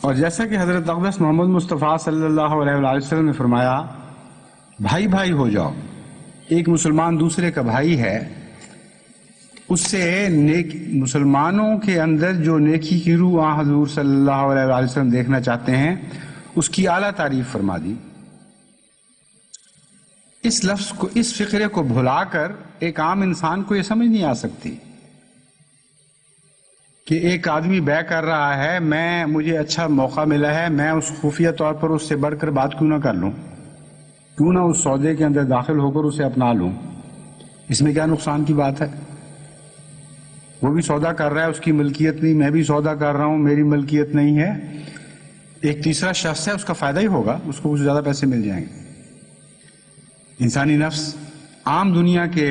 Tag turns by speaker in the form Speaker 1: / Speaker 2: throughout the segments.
Speaker 1: اور جیسا کہ حضرت اقدس محمد مصطفیٰ صلی اللہ علیہ وآلہ وسلم نے فرمایا، بھائی بھائی ہو جاؤ، ایک مسلمان دوسرے کا بھائی ہے، اس سے مسلمانوں کے اندر جو نیکی کی روح حضور صلی اللہ علیہ وآلہ وسلم دیکھنا چاہتے ہیں اس کی اعلیٰ تعریف فرما دی۔ اس لفظ کو، اس فقرے کو بھلا کر ایک عام انسان کو یہ سمجھ نہیں آ سکتی کہ ایک آدمی بیع کر رہا ہے، مجھے اچھا موقع ملا ہے، میں اس خفیہ طور پر اس سے بڑھ کر بات کیوں نہ کر لوں، کیوں نہ اس سودے کے اندر داخل ہو کر اسے اپنا لوں، اس میں کیا نقصان کی بات ہے؟ وہ بھی سودا کر رہا ہے، اس کی ملکیت نہیں، میں بھی سودا کر رہا ہوں، میری ملکیت نہیں ہے، ایک تیسرا شخص ہے، اس کا فائدہ ہی ہوگا، اس کو کچھ زیادہ پیسے مل جائیں گے۔ انسانی نفس عام دنیا کے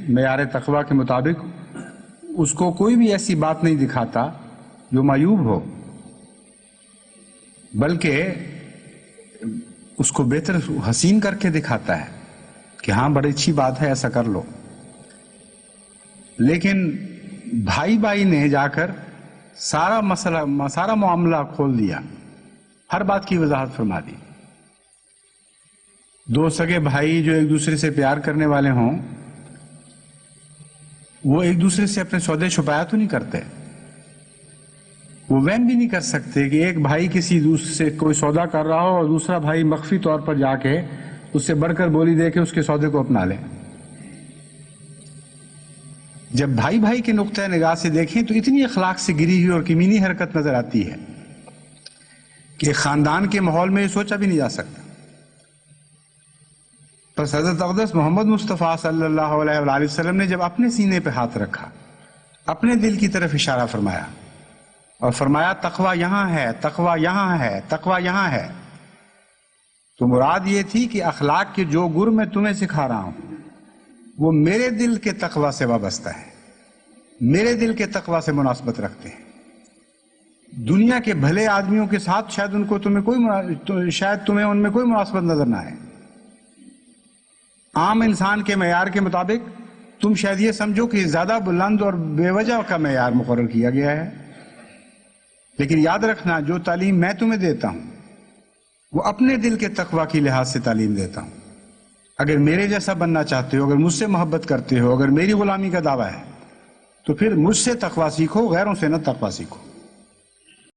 Speaker 1: معیار تقویٰ کے مطابق اس کو کوئی بھی ایسی بات نہیں دکھاتا جو معیوب ہو، بلکہ اس کو بہتر حسین کر کے دکھاتا ہے کہ ہاں بڑی اچھی بات ہے، ایسا کر لو۔ لیکن بھائی بھائی نے جا کر سارا مسئلہ، سارا معاملہ کھول دیا، ہر بات کی وضاحت فرما دی۔ دو سگے بھائی جو ایک دوسرے سے پیار کرنے والے ہوں، وہ ایک دوسرے سے اپنے سودے چھپایا تو نہیں کرتے، وہ وہم بھی نہیں کر سکتے کہ ایک بھائی کسی دوسرے سے کوئی سودا کر رہا ہو اور دوسرا بھائی مخفی طور پر جا کے اس سے بڑھ کر بولی دے کے اس کے سودے کو اپنا لے۔ جب بھائی بھائی کے نقطہ نگاہ سے دیکھیں تو اتنی اخلاق سے گری ہوئی اور کمینی حرکت نظر آتی ہے کہ خاندان کے ماحول میں یہ سوچا بھی نہیں جا سکتا۔ پس حضرت اقدس محمد مصطفیٰ صلی اللہ علیہ وآلہ وسلم نے جب اپنے سینے پہ ہاتھ رکھا، اپنے دل کی طرف اشارہ فرمایا اور فرمایا تقویٰ یہاں ہے، تقویٰ یہاں ہے، تقویٰ یہاں ہے، تو مراد یہ تھی کہ اخلاق کے جو گر میں تمہیں سکھا رہا ہوں وہ میرے دل کے تقویٰ سے وابستہ ہے، میرے دل کے تقویٰ سے مناسبت رکھتے ہیں۔ دنیا کے بھلے آدمیوں کے ساتھ شاید تمہیں ان میں کوئی مناسبت نظر نہ آئے، عام انسان کے معیار کے مطابق تم شاید یہ سمجھو کہ زیادہ بلند اور بے وجہ کا معیار مقرر کیا گیا ہے، لیکن یاد رکھنا جو تعلیم میں تمہیں دیتا ہوں وہ اپنے دل کے تقویٰ کی لحاظ سے تعلیم دیتا ہوں۔ اگر میرے جیسا بننا چاہتے ہو، اگر مجھ سے محبت کرتے ہو، اگر میری غلامی کا دعویٰ ہے تو پھر مجھ سے تقویٰ سیکھو، غیروں سے نہ تقویٰ سیکھو۔